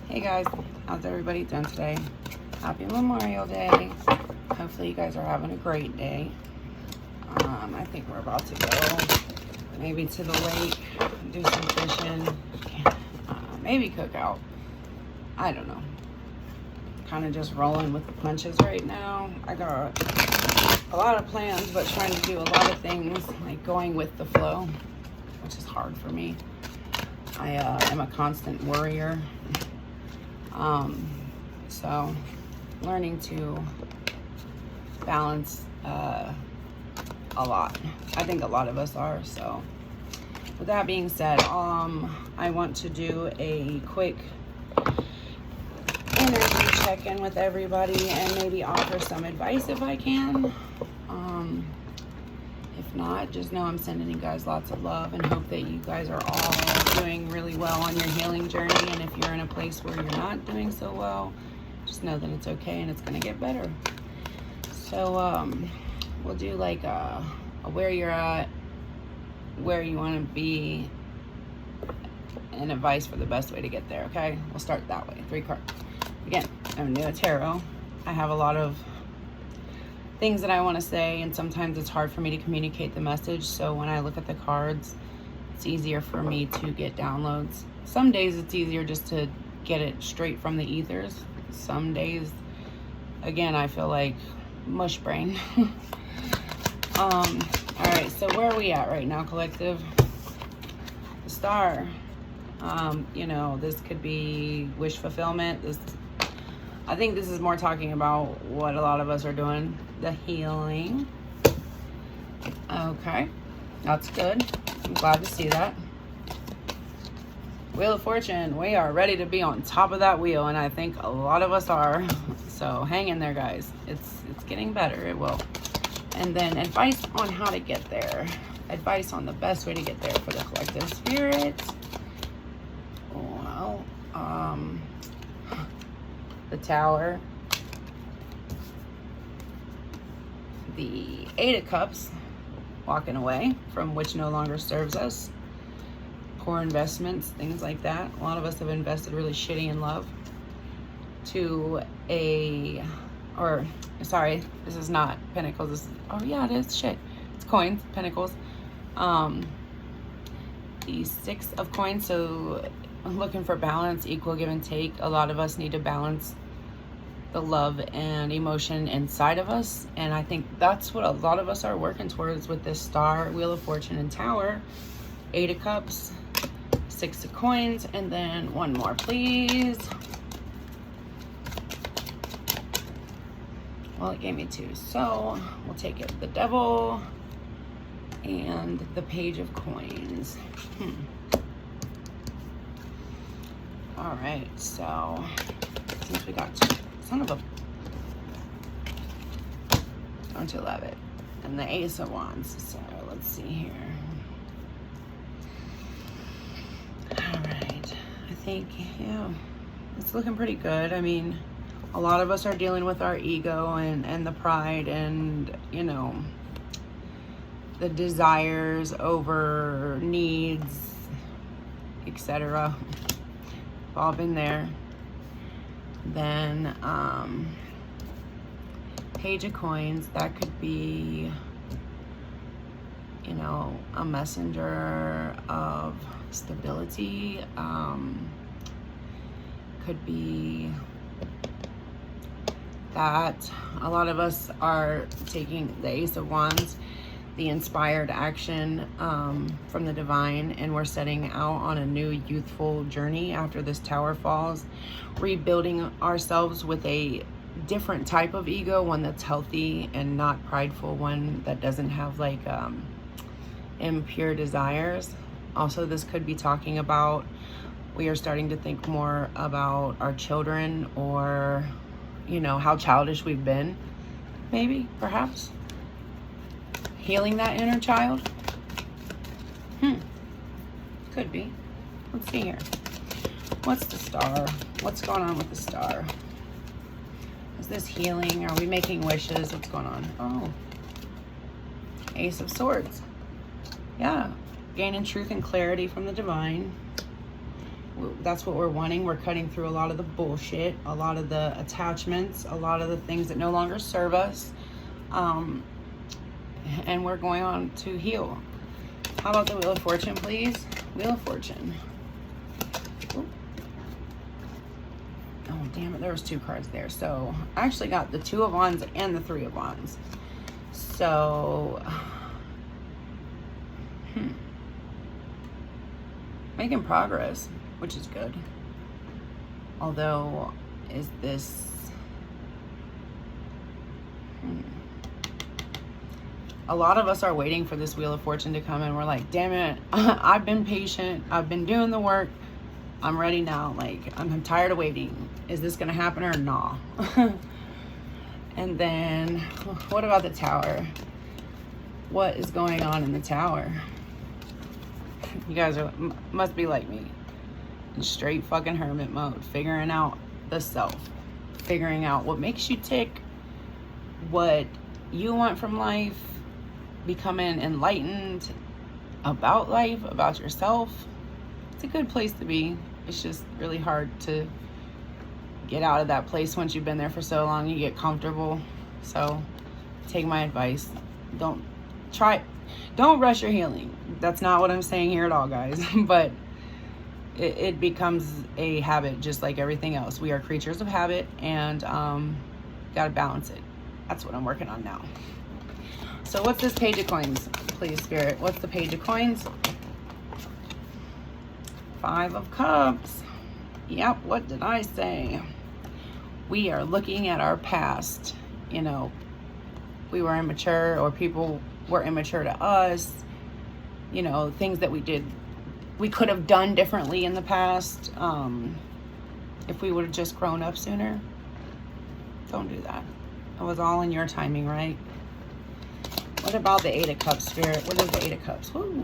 Hey guys, how's everybody doing today? Happy Memorial Day. Hopefully you guys are having a great day. I think we're about to go maybe to the lake, do some fishing, maybe cook out. I don't know. Kind of just rolling with the punches right now. I got a lot of plans, but trying to do a lot of things, like going with the flow, which is hard for me. I am a constant worrier. So learning to balance a lot. I think a lot of us are. So with that being said, I want to do a quick energy check-in with everybody and maybe offer some advice if I can. If not, just know I'm sending you guys lots of love and hope that you guys are all doing really well on your healing journey. And if you're in a place where you're not doing so well, just know that it's okay and it's going to get better. So we'll do like a where you're at, where you want to be, and advice for the best way to get there. Okay, we'll start that way. 3 cards. Again, I'm new at tarot. I have a lot of things that I want to say, and sometimes it's hard for me to communicate the message. So when I look at the cards, it's easier for me to get downloads. Some days it's easier just to get it straight from the ethers. Some days, again, I feel like mush brain. All right, so where are we at right now, collective? The Star. You know, this could be wish fulfillment. I think this is more talking about what a lot of us are doing, the healing. Okay, that's good. I'm glad to see that. Wheel of Fortune, we are ready to be on top of that wheel, and I think a lot of us are. So hang in there, guys. It's getting better, it will. And then advice on how to get there. Advice on the best way to get there for the collective spirit. Well, the Tower, the 8 of Cups, walking away from which no longer serves us, poor investments, things like that. A lot of us have invested really shitty in love to sorry, this is not Pentacles, this is, oh yeah, it is, shit, it's coins, Pentacles. The 6 of Coins, so looking for balance, equal give and take. A lot of us need to balance the love and emotion inside of us, and I think that's what a lot of us are working towards with this Star, Wheel of Fortune, and Tower. 8 of Cups, 6 of Coins, and then one more, please. Well, it gave me 2, so we'll take it. The Devil and the Page of Coins. All right, so since we got 2, son of a, don't you love it? And the Ace of Wands. So let's see here. All right, I think, yeah, it's looking pretty good. I mean, a lot of us are dealing with our ego and the pride and, you know, the desires over needs, etc. We've all been there. Then Page of Coins, that could be, you know, a messenger of stability. Could be that a lot of us are taking the Ace of Wands, the inspired action from the divine, and we're setting out on a new youthful journey after this Tower falls, rebuilding ourselves with a different type of ego, one that's healthy and not prideful, one that doesn't have like impure desires. Also, this could be talking about we are starting to think more about our children, or, you know, how childish we've been, maybe, perhaps. Healing that inner child? Could be. Let's see here. What's the Star? What's going on with the Star? Is this healing? Are we making wishes? What's going on? Oh. Ace of Swords. Yeah. Gaining truth and clarity from the divine. That's what we're wanting. We're cutting through a lot of the bullshit, a lot of the attachments, a lot of the things that no longer serve us. And we're going on to heal. How about the Wheel of Fortune, please? Wheel of Fortune. Ooh. Oh, damn it. There was 2 cards there. So I actually got the 2 of Wands and the 3 of Wands. So, making progress, which is good. Although, is this... A lot of us are waiting for this Wheel of Fortune to come, and we're like, damn it, I've been patient, I've been doing the work, I'm ready now. Like, I'm tired of waiting. Is this gonna happen or nah? And then, what about the Tower? What is going on in the Tower? You guys must be like me, in straight fucking hermit mode, figuring out the self, figuring out what makes you tick, what you want from life, becoming enlightened about life, about yourself. It's a good place to be. It's just really hard to get out of that place once you've been there for so long. You get comfortable. So take my advice. Don't rush your healing. That's not what I'm saying here at all, guys. But it becomes a habit just like everything else. We are creatures of habit, and gotta balance it. That's what I'm working on now. So what's this Page of Coins, please, Spirit? What's the Page of Coins? 5 of Cups. Yep, what did I say? We are looking at our past. You know, we were immature, or people were immature to us. You know, things that we could have done differently in the past. If we would have just grown up sooner. Don't do that. It was all in your timing, right? What about the 8 of Cups, Spirit? What is the 8 of Cups? Woo.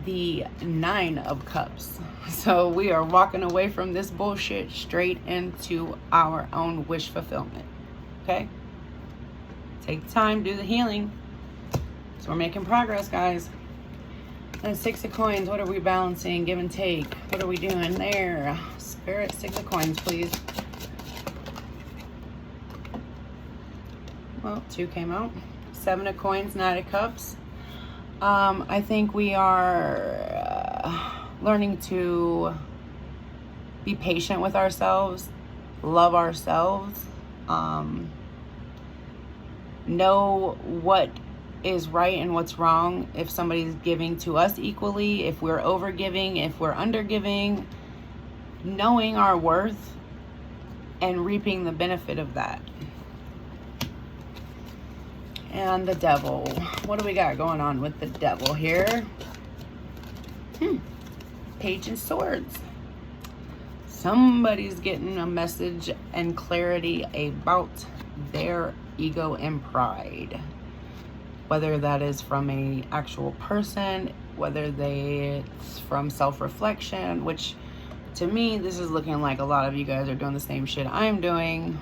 The 9 of Cups. So we are walking away from this bullshit straight into our own wish fulfillment. Okay? Take time, do the healing. So we're making progress, guys. And 6 of Coins. What are we balancing? Give and take. What are we doing there? Spirit, 6 of Coins, please. Well, 2 came out. 7 of Coins, 9 of Cups. I think we are learning to be patient with ourselves, love ourselves, know what is right and what's wrong. If somebody's giving to us equally, if we're over giving, if we're under giving, knowing our worth and reaping the benefit of that. And the Devil. What do we got going on with the Devil here? Page of Swords. Somebody's getting a message and clarity about their ego and pride. Whether that is from an actual person, whether it's from self-reflection, which to me, this is looking like a lot of you guys are doing the same shit I'm doing.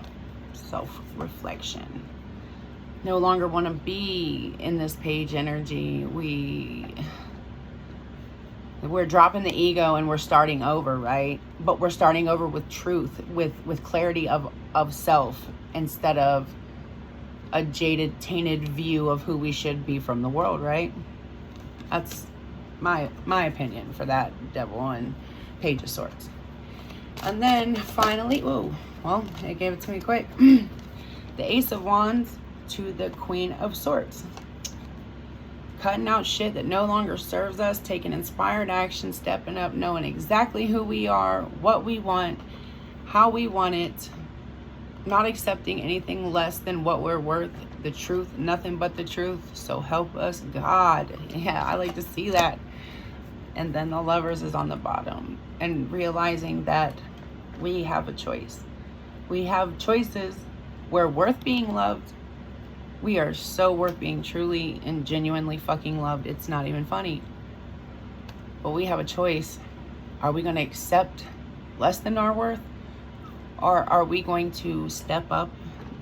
Self-reflection. No longer want to be in this page energy. We're dropping the ego and we're starting over, right? But we're starting over with truth, with clarity of self, instead of a jaded, tainted view of who we should be from the world, right? That's my opinion for that Devil and Page of Swords. And then finally, ooh, well, it gave it to me quick. The Ace of Wands to the Queen of Swords. Cutting out shit that no longer serves us, taking inspired action, stepping up, knowing exactly who we are, what we want, how we want it, not accepting anything less than what we're worth, the truth, nothing but the truth. So help us, God. Yeah, I like to see that. And then the Lovers is on the bottom, and realizing that we have a choice. We have choices. We're worth being loved. We are so worth being truly and genuinely fucking loved. It's not even funny. But we have a choice. Are we going to accept less than our worth? Or are we going to step up,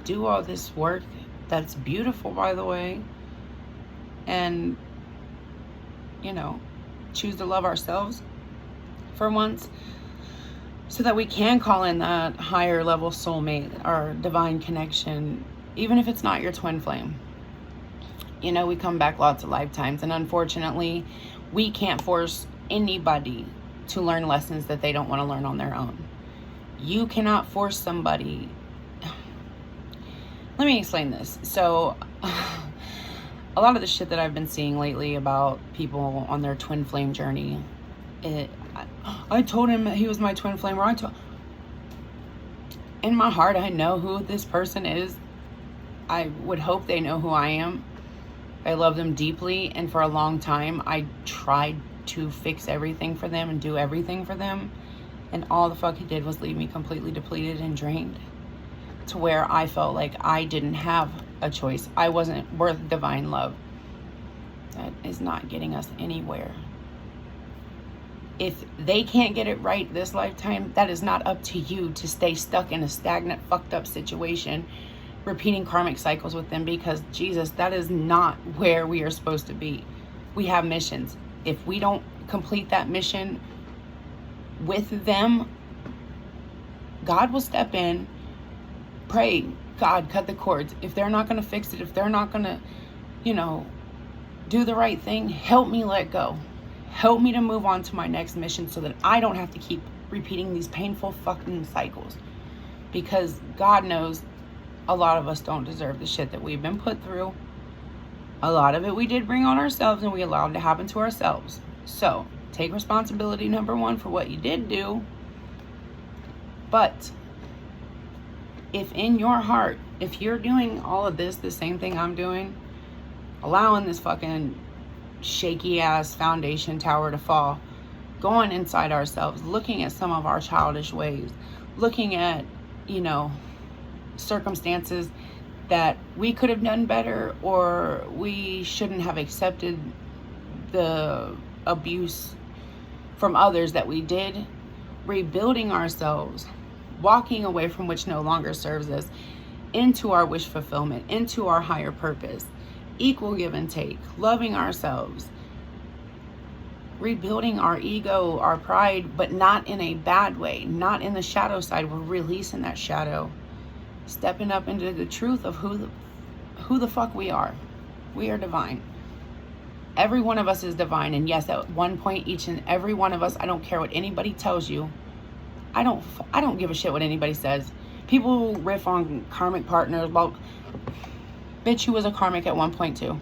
do all this work that's beautiful, by the way, and, you know, choose to love ourselves for once, so that we can call in that higher level soulmate, our divine connection, even if it's not your twin flame. You know, we come back lots of lifetimes, and unfortunately, we can't force anybody to learn lessons that they don't want to learn on their own. You cannot force somebody. Let me explain this. So, a lot of the shit that I've been seeing lately about people on their twin flame journey, I told him that he was my twin flame, or in my heart, I know who this person is. I would hope they know who I am. I love them deeply, and for a long time, I tried to fix everything for them and do everything for them, and all the fuck he did was leave me completely depleted and drained, to where I felt like I didn't have a choice. I wasn't worth divine love. That is not getting us anywhere. If they can't get it right this lifetime, that is not up to you to stay stuck in a stagnant, fucked up situation, repeating karmic cycles with them, because Jesus, that is not where we are supposed to be. We have missions. If we don't complete that mission with them, God will step in. Pray, God, cut the cords. If they're not going to fix it, if they're not going to, do the right thing, help me let go. Help me to move on to my next mission, so that I don't have to keep repeating these painful fucking cycles. Because God knows a lot of us don't deserve the shit that we've been put through. A lot of it we did bring on ourselves, and we allowed to happen to ourselves. So, take responsibility, number one, for what you did do. But if in your heart, if you're doing all of this, the same thing I'm doing, allowing this fucking shaky ass foundation tower to fall, going inside ourselves, looking at some of our childish ways, looking at, circumstances that we could have done better, or we shouldn't have accepted the abuse from others that we did, rebuilding ourselves, walking away from which no longer serves us, into our wish fulfillment, into our higher purpose, equal give and take, loving ourselves, rebuilding our ego, our pride, but not in a bad way, not in the shadow side. We're releasing that shadow, stepping up into the truth of who the fuck we are. We are divine. Every one of us is divine, and yes, at one point, each and every one of us, I don't care what anybody tells you. I don't give a shit what anybody says. People riff on karmic partners. Well, bitch, you was a karmic at one point too.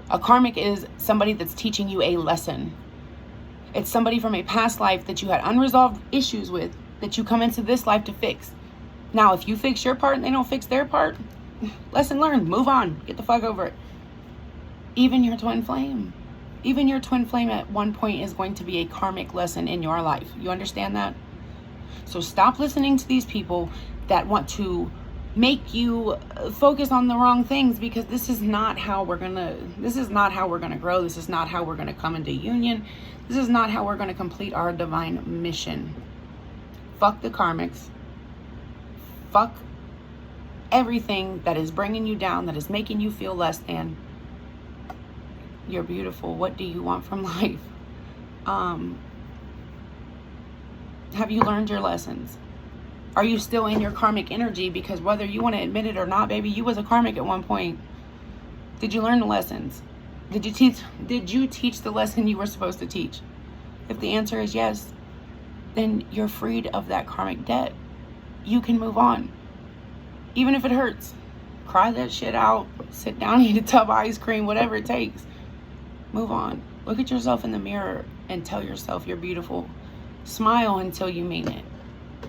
A karmic is somebody that's teaching you a lesson. It's somebody from a past life that you had unresolved issues with, that you come into this life to fix. Now, if you fix your part and they don't fix their part, lesson learned, move on, get the fuck over it. Even your twin flame. Even your twin flame at one point is going to be a karmic lesson in your life. You understand that? So stop listening to these people that want to make you focus on the wrong things, because this is not how we're gonna grow. This is not how we're gonna come into union. This is not how we're gonna complete our divine mission. Fuck the karmics. Fuck everything that is bringing you down, that is making you feel less than. You're beautiful. What do you want from life? Have you learned your lessons? Are you still in your karmic energy? Because whether you want to admit it or not, baby, you was a karmic at one point. Did you learn the lessons? Did you teach the lesson you were supposed to teach? If the answer is yes, then you're freed of that karmic debt. You can move on. Even if it hurts. Cry that shit out. Sit down, eat a tub of ice cream, whatever it takes. Move on. Look at yourself in the mirror and tell yourself you're beautiful. Smile until you mean it.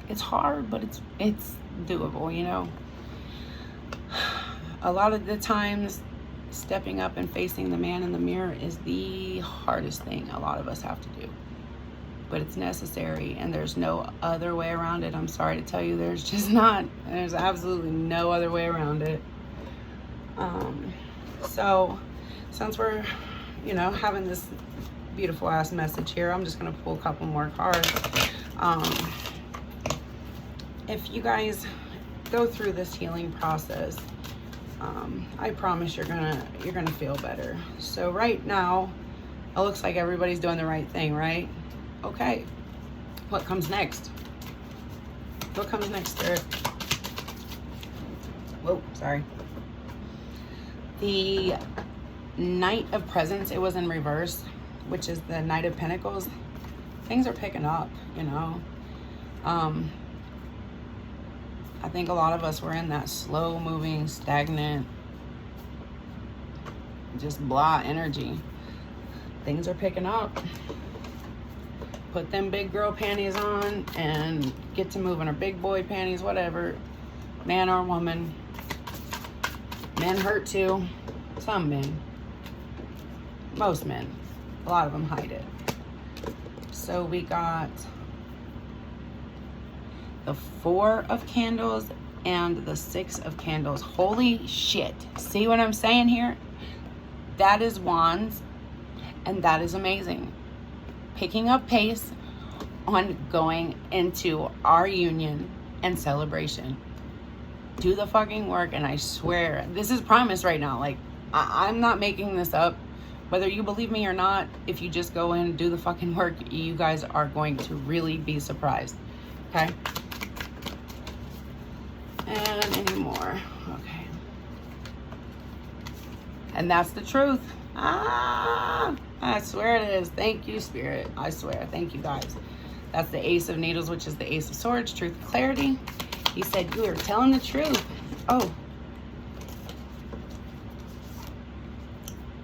It's hard, but it's doable, A lot of the times, stepping up and facing the man in the mirror is the hardest thing a lot of us have to do. But it's necessary, and there's no other way around it. I'm sorry to tell you, there's just not. There's absolutely no other way around it. So, since we're, having this beautiful ass message here, I'm just going to pull a couple more cards. If you guys go through this healing process, I promise you're gonna feel better. So right now, it looks like everybody's doing the right thing, right? Okay, What comes next? What comes next, Spirit? Whoa, sorry. The Knight of Presents, it was in reverse, which is the Knight of Pentacles. Things are picking up, you know. I think a lot of us were in that slow moving, stagnant, just blah energy. Things are picking up. Put them big girl panties on and get to moving, or big boy panties, whatever. Man or woman. Men hurt too. Some men. Most men. A lot of them hide it. So we got the 4 of Candles and the 6 of Candles. Holy shit. See what I'm saying here? That is Wands, and that is amazing. Picking up pace on going into our union and celebration. Do the fucking work, and I swear, this is promise right now. Like, I'm not making this up. Whether you believe me or not, if you just go in and do the fucking work, you guys are going to really be surprised. Okay? And any more. Okay. And that's the truth. I swear it is. Thank you, Spirit. I swear. Thank you, guys. That's the Ace of Needles, which is the Ace of Swords. Truth and clarity. He said you are telling the truth. Oh.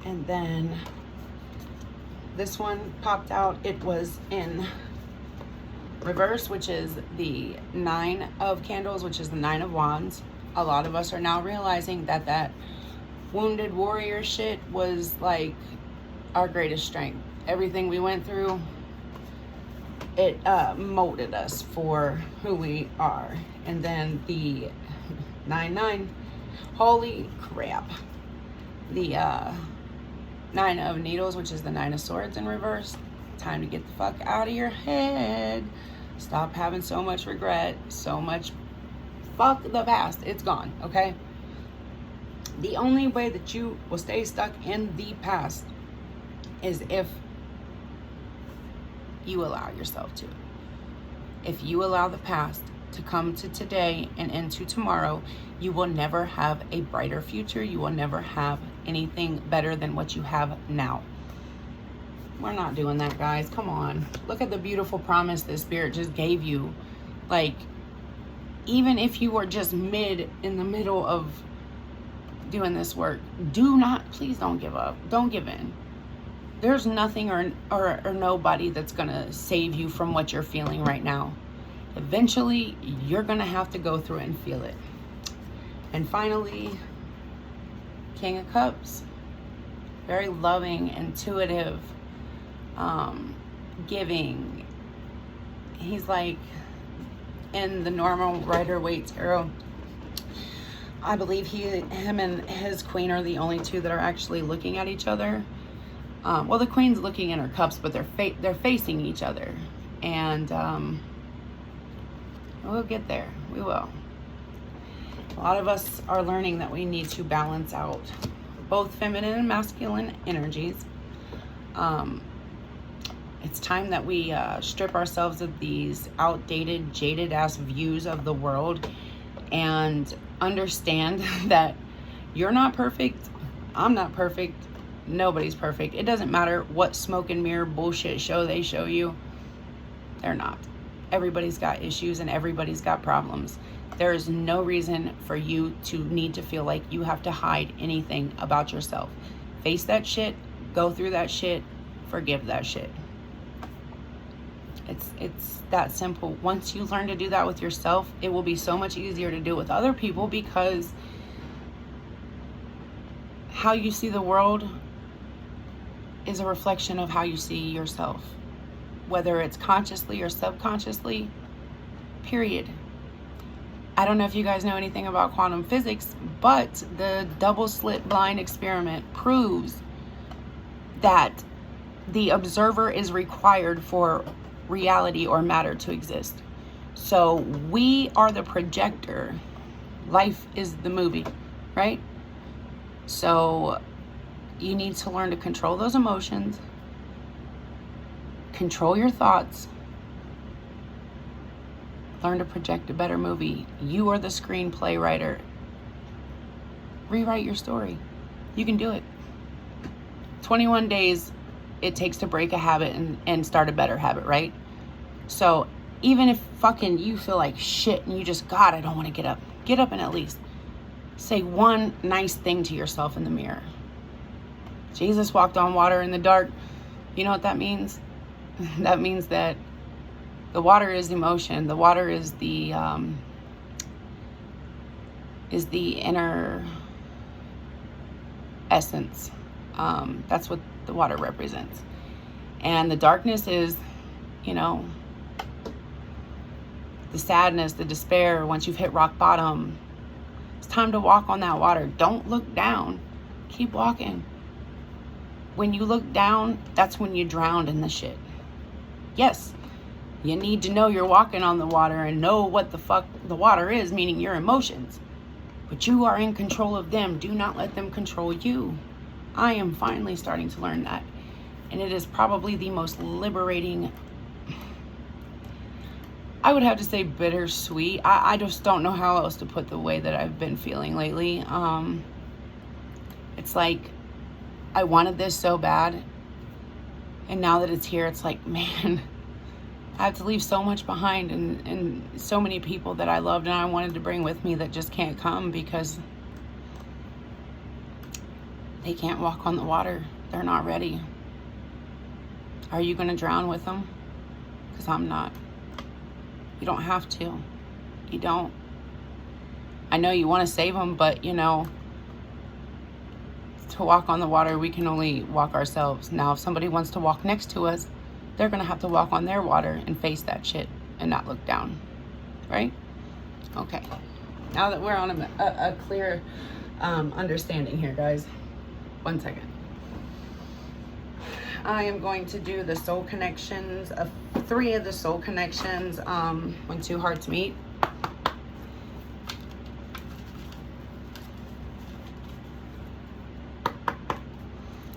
And then this one popped out. It was in reverse, which is the 9 of Candles, which is the 9 of Wands. A lot of us are now realizing that that wounded warrior shit was like our greatest strength. Everything we went through, it molded us for who we are. And then the 9-9, holy crap. The 9 of Needles, which is the 9 of Swords in reverse. Time to get the fuck out of your head. Stop having so much regret, so much fuck the past. It's gone, okay? The only way that you will stay stuck in the past is if you allow yourself to. If you allow the past to come to today and into tomorrow, you will never have a brighter future. You will never have anything better than what you have now. We're not doing that, guys. Come on. Look at the beautiful promise that Spirit just gave you. Like, even if you were just in the middle of doing this work, please don't give up. Don't give in. There's nothing or nobody that's gonna save you from what you're feeling right now. Eventually, you're gonna have to go through it and feel it. And finally, King of Cups. Very loving, intuitive, giving. He's like, in the normal Rider-Waite tarot, I believe him and his queen are the only two that are actually looking at each other. Well, the queen's looking in her cups, but they're facing each other. And we'll get there. We will. A lot of us are learning that we need to balance out both feminine and masculine energies. It's time that we strip ourselves of these outdated, jaded-ass views of the world and understand that you're not perfect. I'm not perfect. Nobody's perfect. It doesn't matter what smoke and mirror bullshit show they show you. They're not. Everybody's got issues and everybody's got problems. There is no reason for you to need to feel like you have to hide anything about yourself. Face that shit. Go through that shit. Forgive that shit. It's that simple. Once you learn to do that with yourself, it will be so much easier to do with other people, because how you see the world is a reflection of how you see yourself, whether it's consciously or subconsciously, period. I don't know if you guys know anything about quantum physics, but the double slit blind experiment proves that the observer is required for reality or matter to exist. So we are the projector. Life is the movie, right? So you need to learn to control those emotions, control your thoughts, Learn to project a better movie. You are the screenplay writer. Rewrite your story. You can do it. 21 days it takes to break a habit and start a better habit, right? So even if fucking you feel like shit and you just, God, I don't want to get up and at least say one nice thing to yourself in the mirror. Jesus walked on water in the dark. You know what that means? That means that the water is emotion. The water is the inner essence. That's what the water represents. And the darkness is, you know, the sadness, the despair, once you've hit rock bottom. It's time to walk on that water. Don't look down. Keep walking. When you look down, that's when you drown in the shit. Yes, you need to know you're walking on the water and know what the fuck the water is, meaning your emotions. But you are in control of them. Do not let them control you. I am finally starting to learn that. And it is probably the most liberating, I would have to say bittersweet. I just don't know how else to put the way that I've been feeling lately. It's like I wanted this so bad. And now that it's here, it's like, man, I have to leave so much behind and so many people that I loved and I wanted to bring with me that just can't come because they can't walk on the water. They're not ready. Are you going to drown with them? Because I'm not. You don't have to. You don't. I know you want to save them, but you know, to walk on the water, we can only walk ourselves. Now, if somebody wants to walk next to us, they're going to have to walk on their water and face that shit and not look down. Right? Okay. Now that we're on a clear understanding here, guys. 1 second. I am going to do the soul connections, 3 of the soul connections when 2 hearts meet.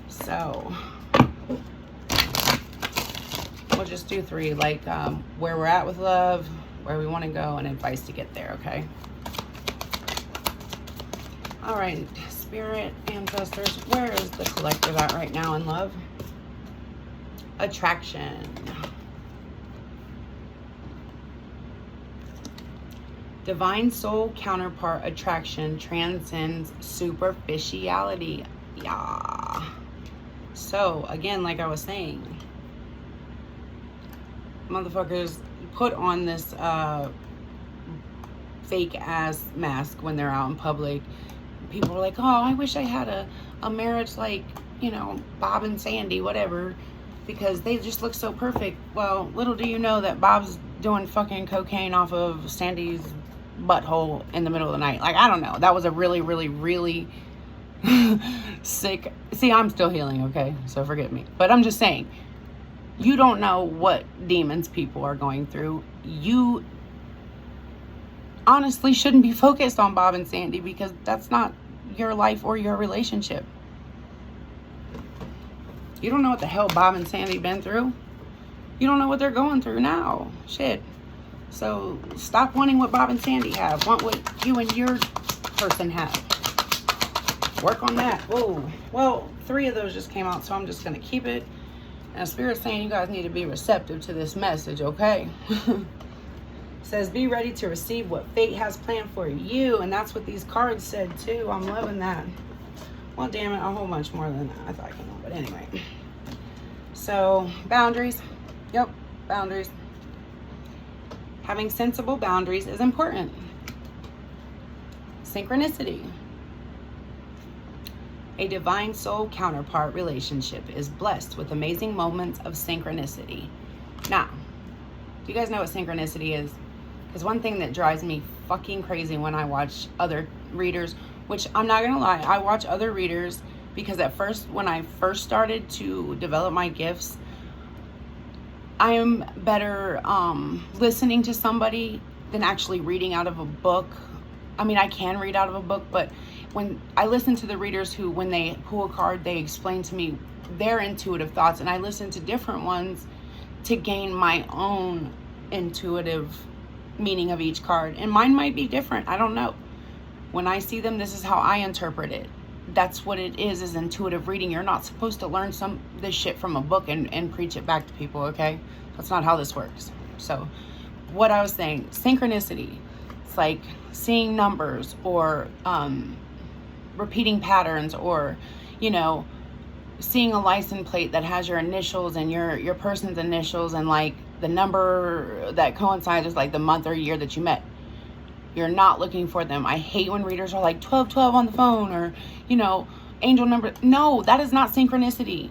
So we'll just do 3, like where we're at with love, where we want to go, and advice to get there, okay? All right, spirit, ancestors, where is the collective at right now in love? Attraction. Divine soul counterpart attraction transcends superficiality. Yeah. So, again, like I was saying, motherfuckers put on this fake ass mask when they're out in public. People are like, oh, I wish I had a marriage like, you know, Bob and Sandy, whatever, because they just look so perfect. Well, little do you know that Bob's doing fucking cocaine off of Sandy's butthole in the middle of the night. Like, I don't know. That was a really, really, really sick. See, I'm still healing, okay? So forgive me. But I'm just saying, you don't know what demons people are going through. You honestly shouldn't be focused on Bob and Sandy because that's not your life or your relationship. You don't know what the hell Bob and Sandy been through. You don't know what they're going through now. Shit. So stop wanting what Bob and Sandy have. Want what you and your person have. Work on that. Whoa. Well, 3 of those just came out, so I'm just going to keep it. And Spirit's saying you guys need to be receptive to this message, okay? Says, be ready to receive what fate has planned for you. And that's what these cards said, too. I'm loving that. Well, damn it, a whole bunch more than that. I thought, you know, but anyway. So, boundaries. Yep, boundaries. Having sensible boundaries is important. Synchronicity. A divine soul counterpart relationship is blessed with amazing moments of synchronicity. Now, do you guys know what synchronicity is? Because one thing that drives me fucking crazy when I watch other readers, which I'm not gonna lie, I watch other readers because at first, when I first started to develop my gifts, I am better listening to somebody than actually reading out of a book. I mean, I can read out of a book, but when I listen to the readers who, when they pull a card, they explain to me their intuitive thoughts, and I listen to different ones to gain my own intuitive meaning of each card. And mine might be different. I don't know. When I see them, this is how I interpret it. That's what it is intuitive reading. You're not supposed to learn this shit from a book and preach it back to people, okay? That's not how this works. So what I was saying, synchronicity. It's like seeing numbers or repeating patterns, or, you know, seeing a license plate that has your initials and your person's initials, and like the number that coincides with like the month or year that you met. You're not looking for them. I hate when readers are like 1212 on the phone, or, you know, angel number. No, that is not synchronicity.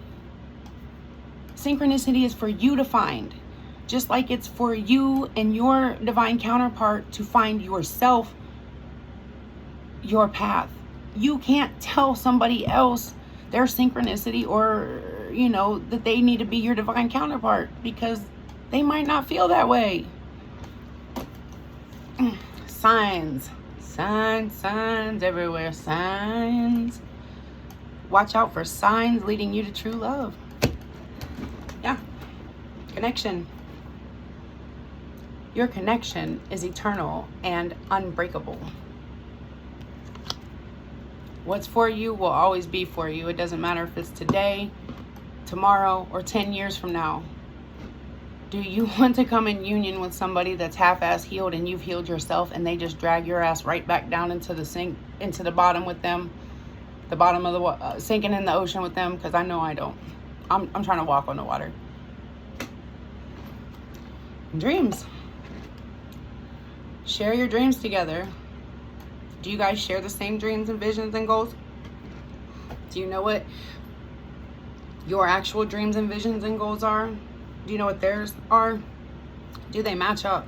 Synchronicity is for you to find. Just like it's for you and your divine counterpart to find yourself, your path. You can't tell somebody else their synchronicity, or, you know, that they need to be your divine counterpart, because they might not feel that way. Signs everywhere. Signs. Watch out for signs leading you to true love. Yeah. Connection. Your connection is eternal and unbreakable. What's for you will always be for you. It doesn't matter if it's today, tomorrow, or 10 years from now. Do you want to come in union with somebody that's half-ass healed and you've healed yourself, and they just drag your ass right back down into the sink, into the bottom with them, the bottom of the sinking in the ocean with them? Because I know I don't. I'm trying to walk on the water. Dreams. Share your dreams together. Do you guys share the same dreams and visions and goals? Do you know what your actual dreams and visions and goals are? Do you know what theirs are? Do they match up?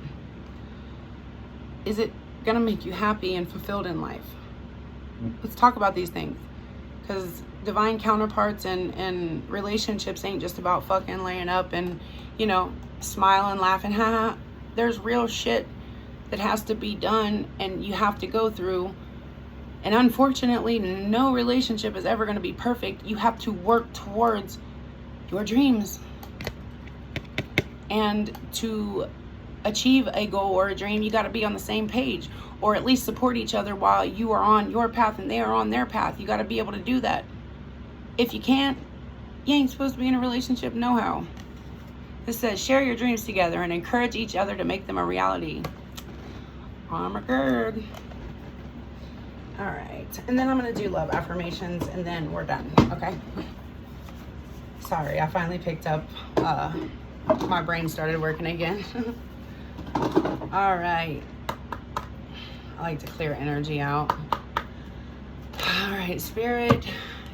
Is it gonna make you happy and fulfilled in life? Let's talk about these things, because divine counterparts and relationships ain't just about fucking laying up and, you know, smiling, laughing, haha. There's real shit that has to be done and you have to go through. And unfortunately, no relationship is ever going to be perfect. You have to work towards your dreams. And to achieve a goal or a dream, you got to be on the same page, or at least support each other while you are on your path and they are on their path. You got to be able to do that. If you can't, you ain't supposed to be in a relationship no how. This says, share your dreams together and encourage each other to make them a reality. Armor gird. All right, and then I'm gonna do love affirmations, and then we're done. Okay. Sorry, I finally picked up. My brain started working again. All right. I like to clear energy out. All right, Spirit.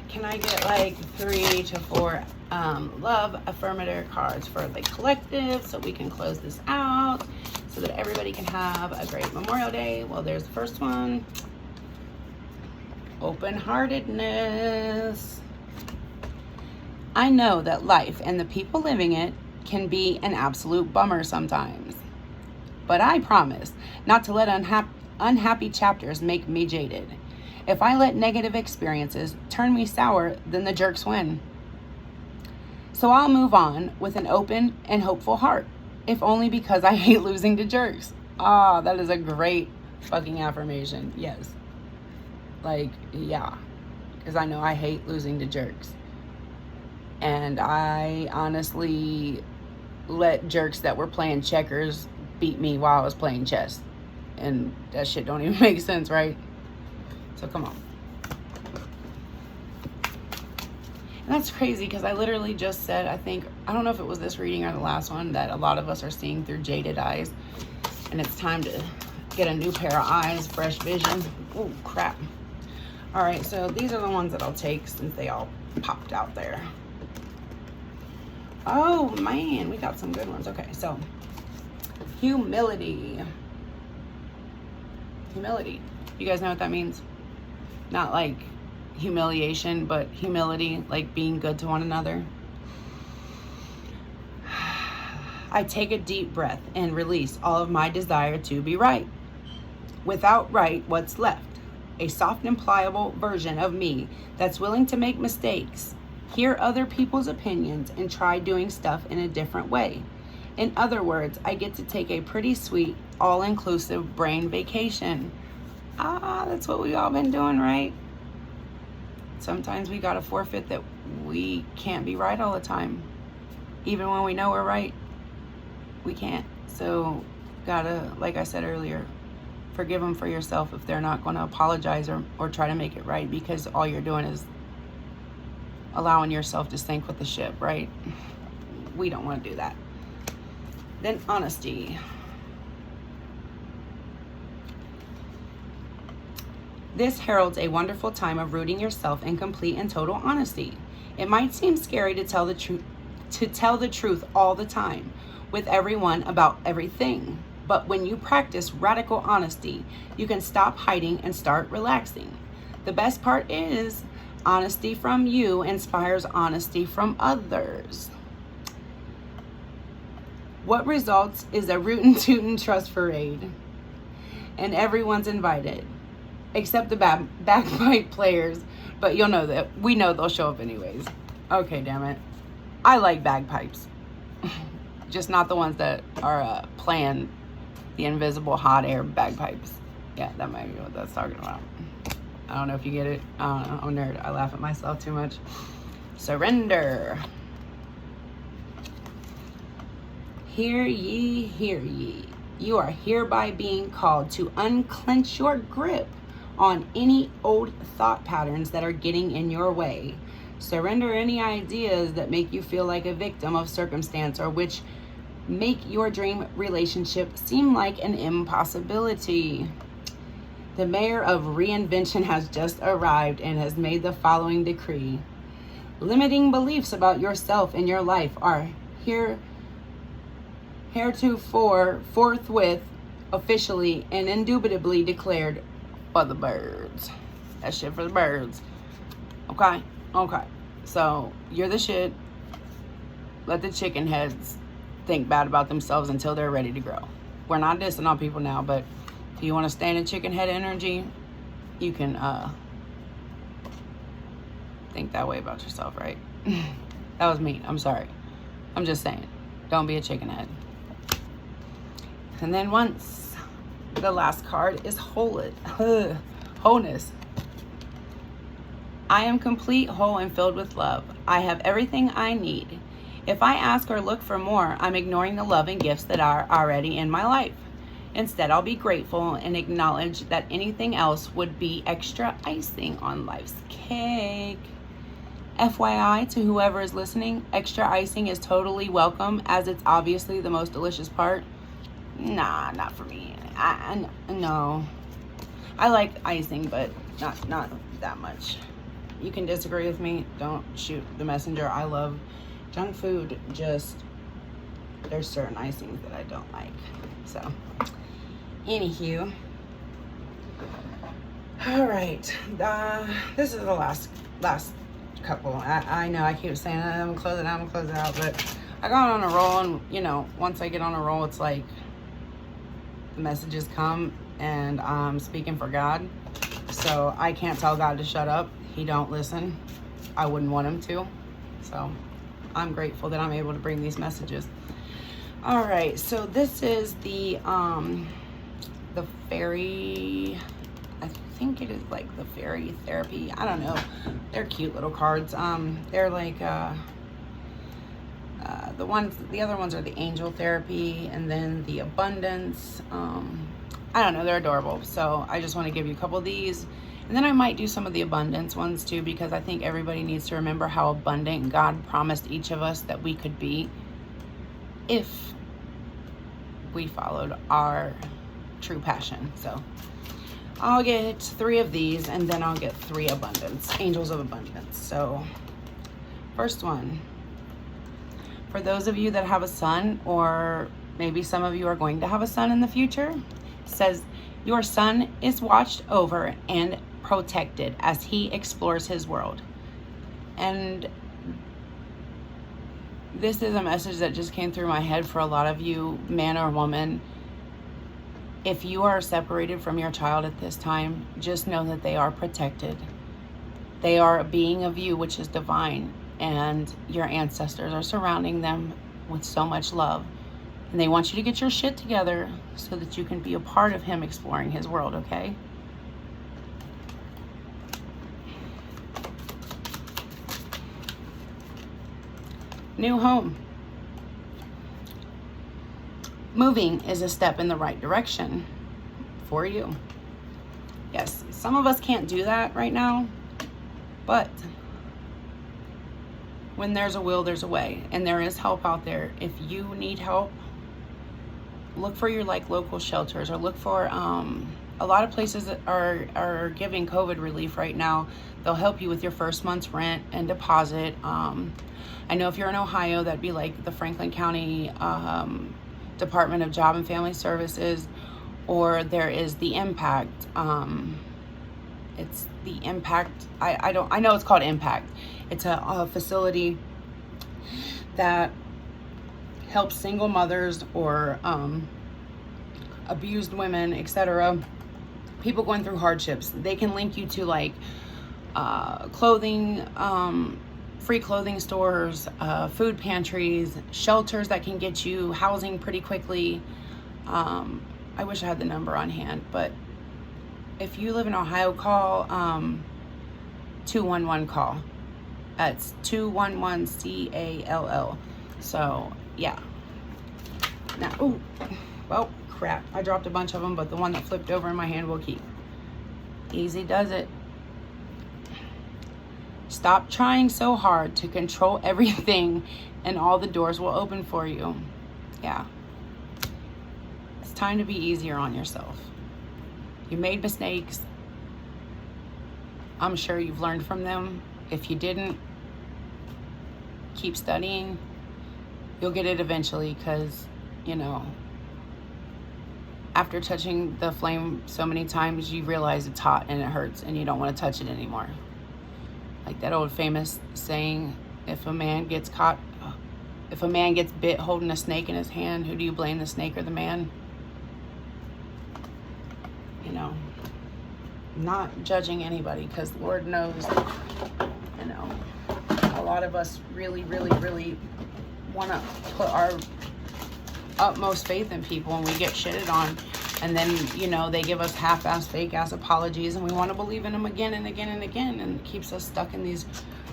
Can I get like 3 to 4 love affirmative cards for the collective, so we can close this out, so that everybody can have a great Memorial Day? Well, there's the first one. Open-heartedness. I know that life and the people living it can be an absolute bummer sometimes, but I promise not to let unhappy chapters make me jaded. If I let negative experiences turn me sour, then the jerks win. So I'll move on with an open and hopeful heart, if only because I hate losing to jerks. Ah, that is a great fucking affirmation. Yes. Like, yeah. Because I know I hate losing to jerks. And I honestly let jerks that were playing checkers beat me while I was playing chess. And that shit don't even make sense, right? So come on. And that's crazy, because I literally just said, I don't know if it was this reading or the last one, that a lot of us are seeing through jaded eyes. And it's time to get a new pair of eyes, fresh vision. Oh, crap. All right, so these are the ones that I'll take since they all popped out there. Oh, man, we got some good ones. Okay, so humility. Humility. You guys know what that means? Not like humiliation, but humility, like being good to one another. I take a deep breath and release all of my desire to be right. Without right, what's left? A soft and pliable version of me that's willing to make mistakes, hear other people's opinions, and try doing stuff in a different way. In other words, I get to take a pretty sweet, all-inclusive brain vacation. That's what we've all been doing, right? Sometimes we gotta forfeit that we can't be right all the time. Even when we know we're right, we can't. So gotta, like I said earlier, forgive them for yourself if they're not going to apologize or try to make it right, because all you're doing is allowing yourself to sink with the ship, right? We don't want to do that. Then honesty. This heralds a wonderful time of rooting yourself in complete and total honesty. It might seem scary to tell the truth all the time with everyone about everything. But when you practice radical honesty, you can stop hiding and start relaxing. The best part is, honesty from you inspires honesty from others. What results is a rootin' tootin' trust parade. And everyone's invited. Except the bagpipe players. But you'll know that. We know they'll show up anyways. Okay, damn it. I like bagpipes. Just not the ones that are playing the invisible hot air bagpipes. Yeah, that might be what that's talking about. I don't know if you get it. I don't know. I'm a nerd. I laugh at myself too much. Surrender. Hear ye, hear ye. You are hereby being called to unclench your grip on any old thought patterns that are getting in your way. Surrender any ideas that make you feel like a victim of circumstance or which make your dream relationship seem like an impossibility. The mayor of reinvention has just arrived and has made the following decree. Limiting beliefs about yourself and your life are heretofore forthwith officially and indubitably declared for the birds. That shit for the birds. Okay? Okay. So, you're the shit. Let the chicken heads think bad about themselves until they're ready to grow. We're not dissing on people now, but if you want to stay in a chicken head energy, you can think that way about yourself, right? That was me. I'm sorry. I'm just saying. Don't be a chicken head. And then once the last card is wholeness. I am complete, whole, and filled with love. I have everything I need. If I ask or look for more, I'm ignoring the love and gifts that are already in my life. Instead, I'll be grateful and acknowledge that anything else would be extra icing on life's cake. FYI, to whoever is listening, extra icing is totally welcome, as it's obviously the most delicious part. Nah, not for me. No. I like icing, but not that much. You can disagree with me. Don't shoot the messenger. I love junk food. Just there's certain icings that I don't like. So, anywho. All right. This is the last couple. I know I keep saying I'm gonna close it out, but I got on a roll, and you know, once I get on a roll, it's like the messages come, and I'm speaking for God. So I can't tell God to shut up. He don't listen. I wouldn't want him to. So I'm grateful that I'm able to bring these messages. All right, so this is the fairy, I think it is like the fairy therapy. I don't know. They're cute little cards. They're like the other ones are the angel therapy, and then the abundance. I don't know, they're adorable. So I just want to give you a couple of these. And then I might do some of the abundance ones too, because I think everybody needs to remember how abundant God promised each of us that we could be if we followed our true passion. So I'll get 3 of these, and then I'll get 3 abundance, angels of abundance. So first one, for those of you that have a son, or maybe some of you are going to have a son in the future, says your son is watched over and protected as he explores his world. And this is a message that just came through my head for a lot of you, man or woman. If you are separated from your child at this time, just know that they are protected. They are a being of you, which is divine, and your ancestors are surrounding them with so much love. And they want you to get your shit together so that you can be a part of him exploring his world, okay? New home. Moving is a step in the right direction for you. Yes, some of us can't do that right now, but when there's a will, there's a way, and there is help out there. If you need help, look for your local shelters, or look for a lot of places that are giving COVID relief right now. They'll help you with your first month's rent and deposit. I know if you're in Ohio, that'd be like the Franklin County Department of Job and Family Services, or there is the Impact. It's the Impact. I know it's called Impact. It's a facility that helps single mothers or abused women, etc. People going through hardships. They can link you to clothing, free clothing stores, food pantries, shelters that can get you housing pretty quickly. I wish I had the number on hand, but if you live in Ohio, call 211 call. That's 211 CALL. So yeah. Now, oh, well, crap. I dropped a bunch of them, but the one that flipped over in my hand will keep. Easy does it. Stop trying so hard to control everything, and all the doors will open for you. Yeah. It's time to be easier on yourself. You made mistakes. I'm sure you've learned from them. If you didn't, keep studying. You'll get it eventually, because, after touching the flame so many times, you realize it's hot and it hurts and you don't want to touch it anymore. Like that old famous saying, if a man gets bit holding a snake in his hand, who do you blame, the snake or the man? Not judging anybody, because Lord knows, a lot of us really, really, really want to put our utmost faith in people, and we get shitted on, and then they give us half-ass, fake-ass apologies, and we want to believe in them again and again and again, and it keeps us stuck in these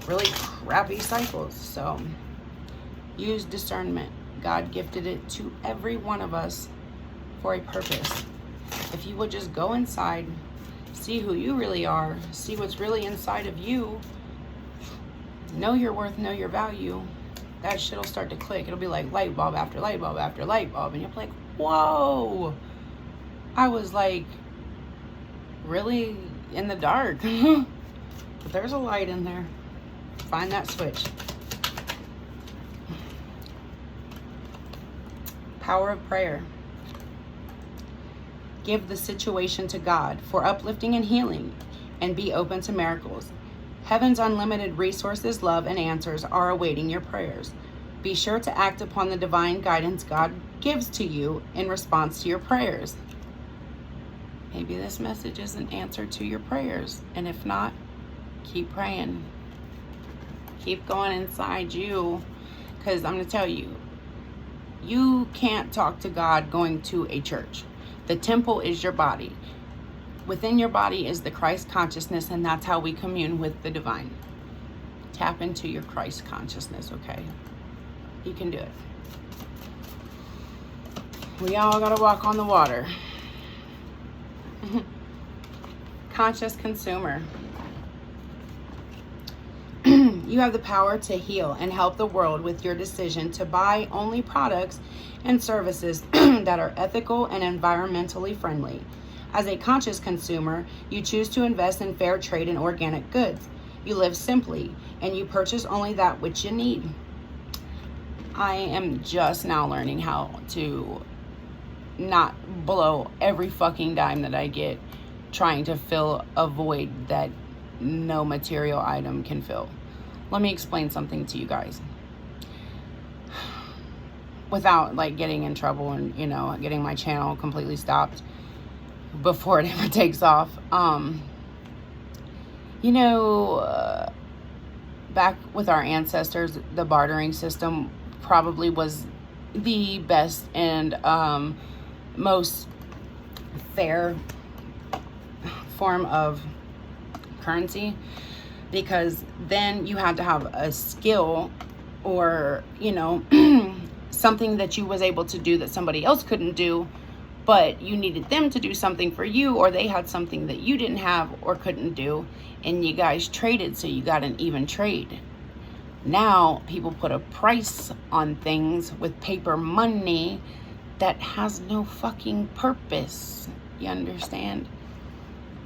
really crappy cycles. So use discernment. God gifted it to every one of us for a purpose. If you would just go inside, see who you really are, see what's really inside of you, know your worth, know your value, that shit will start to click. It'll be like light bulb after light bulb after light bulb, and you'll be like, whoa, I was really in the dark. But there's a light in there. Find that switch. Power of prayer. Give the situation to God for uplifting and healing, and be open to miracles. Heaven's unlimited resources, love, and answers are awaiting your prayers. Be sure to act upon the divine guidance God gives to you in response to your prayers. Maybe this message is an answer to your prayers, and if not, keep praying. Keep going inside you, because I'm going to tell you, you can't talk to God going to a church. The temple is your body. Within your body is the Christ consciousness, and that's how we commune with the divine. Tap into your Christ consciousness, okay? You can do it. We all gotta walk on the water. Conscious consumer. You have the power to heal and help the world with your decision to buy only products and services that are ethical and environmentally friendly. As a conscious consumer, you choose to invest in fair trade and organic goods. You live simply, and you purchase only that which you need. I am just now learning how to not blow every fucking dime that I get trying to fill a void that no material item can fill. Let me explain something to you guys. Without getting in trouble and, getting my channel completely stopped before it ever takes off. Back with our ancestors, the bartering system probably was the best and most fair form of currency, because then you had to have a skill or, you know, something that you was able to do that somebody else couldn't do, but you needed them to do something for you, or they had something that you didn't have or couldn't do, and you guys traded, so you got an even trade. Now people put a price on things with paper money that has no fucking purpose. You understand?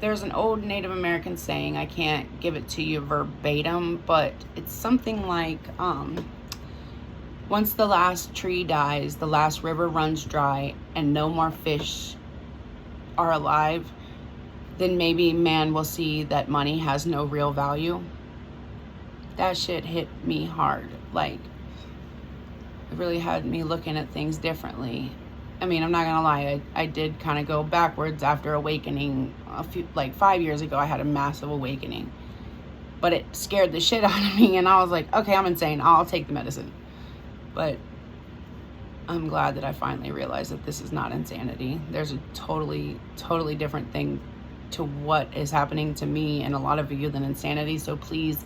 There's an old Native American saying, I can't give it to you verbatim, but it's something like, once the last tree dies, the last river runs dry, and no more fish are alive, then maybe man will see that money has no real value. That shit hit me hard. Like, it really had me looking at things differently. I mean, I'm not gonna lie, I did kind of go backwards after awakening. Like 5 years ago, I had a massive awakening, but it scared the shit out of me, and I was like, okay, I'm insane, I'll take the medicine. But I'm glad that I finally realized that this is not insanity. There's a totally different thing to what is happening to me and a lot of you than insanity. So please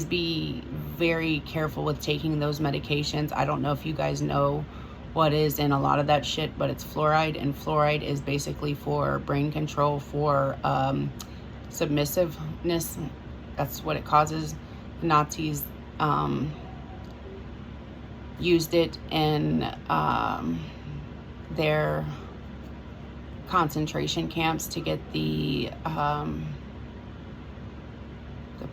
be very careful with taking those medications. I don't know if you guys know what is in a lot of that shit, but it's fluoride, and fluoride is basically for brain control, for submissiveness. That's what it causes. The Nazis used it in their concentration camps to get the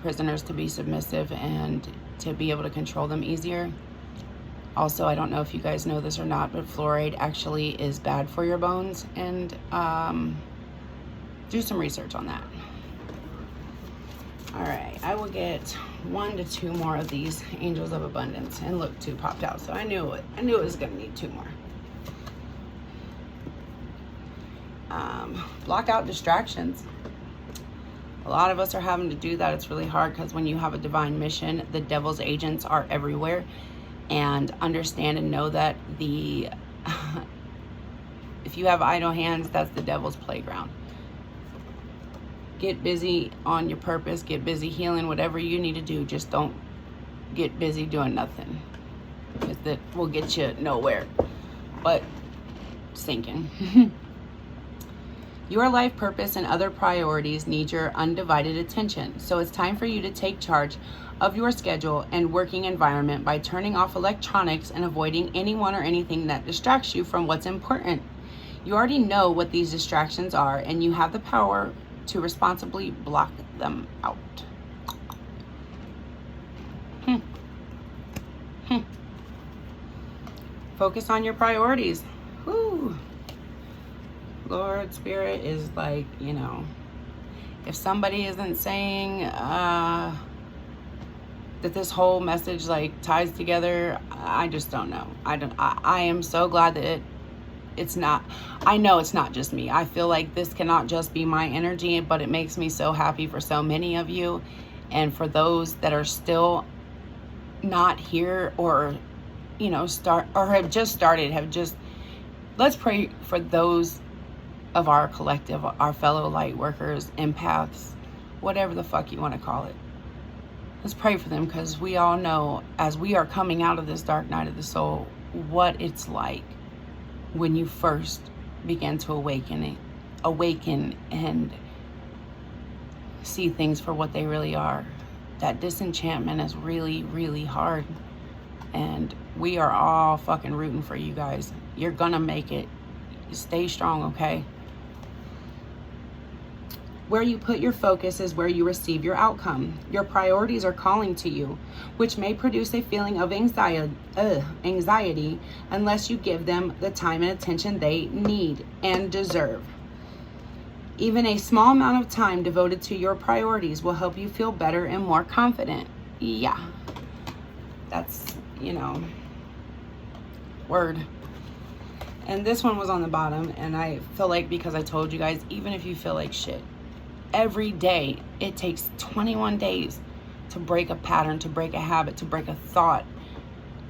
prisoners to be submissive and to be able to control them easier. Also, I don't know if you guys know this or not, but fluoride actually is bad for your bones, and do some research on that. All right, I will get 1 to 2 more of these Angels of Abundance, and look, 2 popped out, so I knew it was gonna need 2 more. Block out distractions. A lot of us are having to do that. It's really hard because when you have a divine mission, the devil's agents are everywhere. And understand and know that if you have idle hands, that's the devil's playground. Get busy on your purpose. Get busy healing, whatever you need to do. Just don't get busy doing nothing, because that will get you nowhere but sinking. Your life purpose and other priorities need your undivided attention. So it's time for you to take charge of your schedule and working environment by turning off electronics and avoiding anyone or anything that distracts you from what's important. You already know what these distractions are, and you have the power to responsibly block them out. Focus on your priorities. Whew. Lord, Spirit is like, you know, if somebody isn't saying that this whole message like ties together, I just don't know. I am so glad that it's not, I know it's not just me. I feel like this cannot just be my energy, but it makes me so happy for so many of you. And for those that are still not here, or, you know, have just started, let's pray for those of our collective, our fellow light workers, empaths, whatever the fuck you want to call it. Let's pray for them, because we all know, as we are coming out of this dark night of the soul, what it's like when you first begin to awaken and see things for what they really are. That disenchantment is really, really hard, and we are all fucking rooting for you guys. You're gonna make it. Stay strong, okay? Where you put your focus is where you receive your outcome. Your priorities are calling to you, which may produce a feeling of anxiety unless you give them the time and attention they need and deserve. Even a small amount of time devoted to your priorities will help you feel better and more confident. Yeah, that's, you know, word. And this one was on the bottom, and I feel like, because I told you guys, even if you feel like shit, every day, it takes 21 days to break a pattern, to break a habit, to break a thought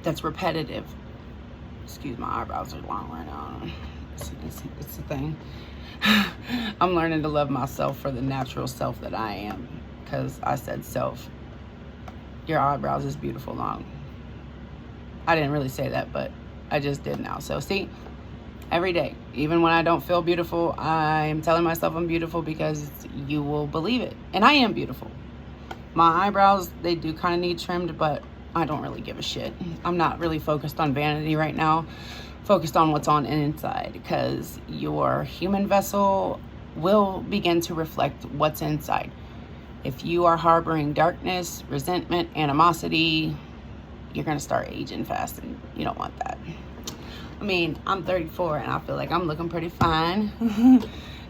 that's repetitive. Excuse my eyebrows are long right now. It's a thing. I'm learning to love myself for the natural self that I am. Because I said self. Your eyebrows is beautiful long. I didn't really say that, but I just did now. So see, every day, even when I don't feel beautiful, I'm telling myself I'm beautiful because you will believe it. And I am beautiful. My eyebrows, they do kind of need trimmed, but I don't really give a shit. I'm not really focused on vanity right now. Focused on what's on inside, because your human vessel will begin to reflect what's inside. If you are harboring darkness, resentment, animosity, you're going to start aging fast, and you don't want that. I mean, I'm 34 and I feel like I'm looking pretty fine,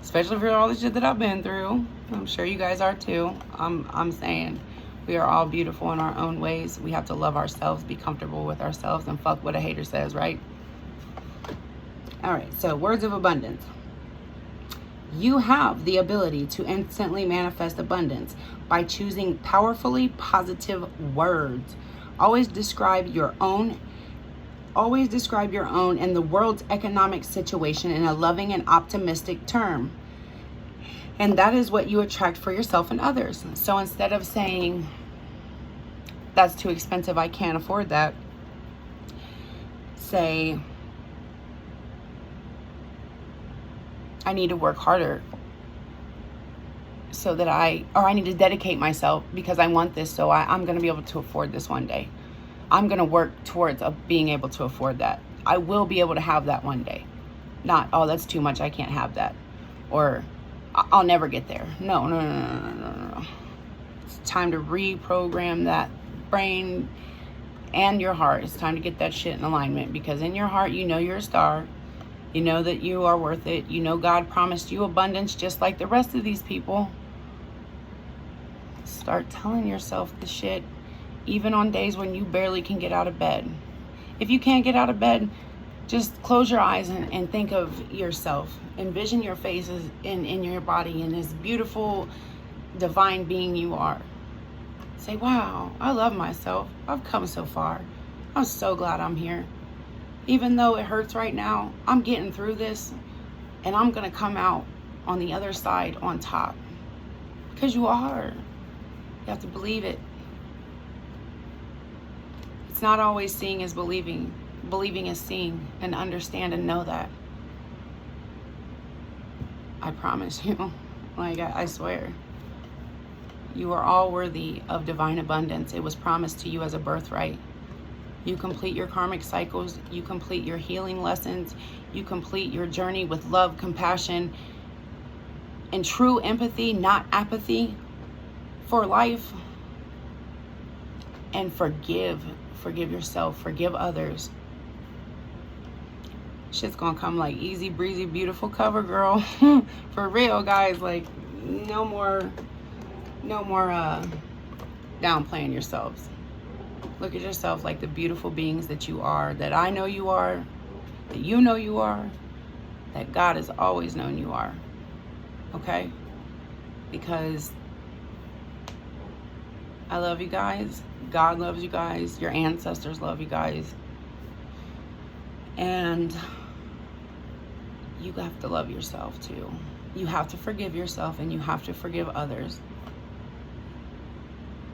especially for all the shit that I've been through. I'm sure you guys are too. I'm saying we are all beautiful in our own ways. We have to love ourselves, be comfortable with ourselves, and fuck what a hater says, right? All right, so words of abundance. You have the ability to instantly manifest abundance by choosing powerfully positive words. Always describe your own and the world's economic situation in a loving and optimistic term. And that is what you attract for yourself and others. So instead of saying, that's too expensive, I can't afford that, say, I need to work harder so that I need to dedicate myself because I want this, so I'm going to be able to afford this one day. I'm going to work towards being able to afford that. I will be able to have that one day. Not, oh, that's too much, I can't have that. Or, I'll never get there. No. It's time to reprogram that brain and your heart. It's time to get that shit in alignment, because in your heart, you know you're a star. You know that you are worth it. You know God promised you abundance just like the rest of these people. Start telling yourself the shit, even on days when you barely can get out of bed. If you can't get out of bed, just close your eyes and think of yourself. Envision your faces in your body and this beautiful, divine being you are. Say, wow, I love myself. I've come so far. I'm so glad I'm here. Even though it hurts right now, I'm getting through this, and I'm going to come out on the other side on top. Because you are. You have to believe it. It's not always seeing is believing. Believing is seeing, and understand and know that. I promise you. Like, I swear. You are all worthy of divine abundance. It was promised to you as a birthright. You complete your karmic cycles. You complete your healing lessons. You complete your journey with love, compassion, and true empathy, not apathy, for life. And forgive. Forgive yourself. Forgive others. Shit's gonna come like easy breezy, beautiful cover girl. For real, guys. Like, no more downplaying yourselves. Look at yourself like the beautiful beings that you are, that I know you are, that you know you are, that God has always known you are. Okay? Because I love you guys. God loves you guys. Your ancestors love you guys. And you have to love yourself too. You have to forgive yourself, and you have to forgive others.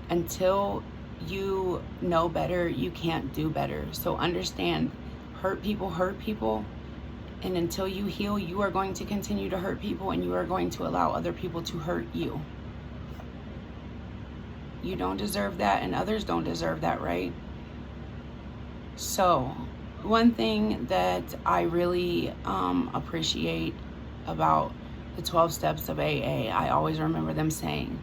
Until you know better, you can't do better. So understand, hurt people, and until you heal, you are going to continue to hurt people, and you are going to allow other people to hurt you. You don't deserve that, and others don't deserve that, right? So one thing that I really appreciate about the 12 steps of AA, I always remember them saying,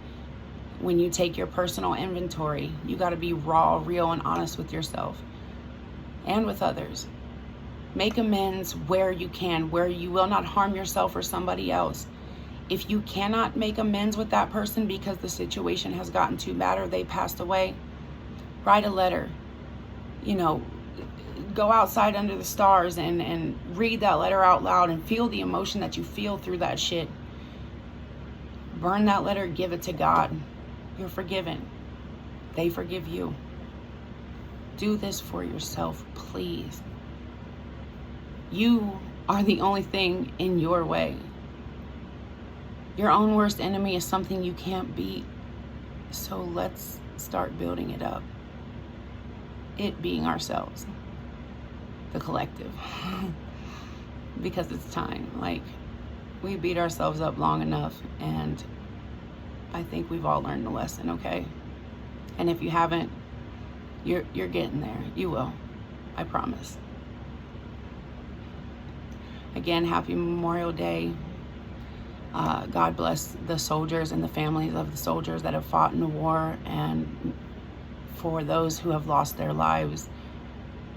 when you take your personal inventory, you got to be raw, real, and honest with yourself and with others. Make amends where you can, where you will not harm yourself or somebody else. If you cannot make amends with that person because the situation has gotten too bad or they passed away, write a letter. You know, go outside under the stars and read that letter out loud and feel the emotion that you feel through that shit. Burn that letter, give it to God. You're forgiven. They forgive you. Do this for yourself, please. You are the only thing in your way. Your own worst enemy is something you can't beat. So let's start building it up. It being ourselves, the collective. Because it's time. Like, we beat ourselves up long enough, and I think we've all learned the lesson, okay? And if you haven't, you're getting there. You will. I promise. Again, happy Memorial Day. God bless the soldiers and the families of the soldiers that have fought in the war, and for those who have lost their lives,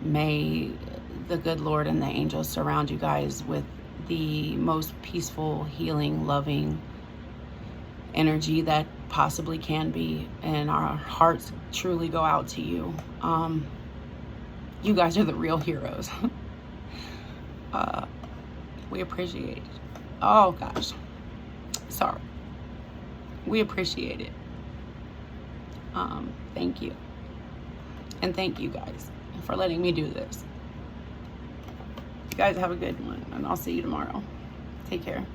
may the good Lord and the angels surround you guys with the most peaceful, healing, loving energy that possibly can be, and our hearts truly go out to you. You guys are the real heroes. We appreciate it. Oh gosh, sorry. We appreciate it. Thank you. And thank you guys for letting me do this. You guys have a good one, and I'll see you tomorrow. Take care.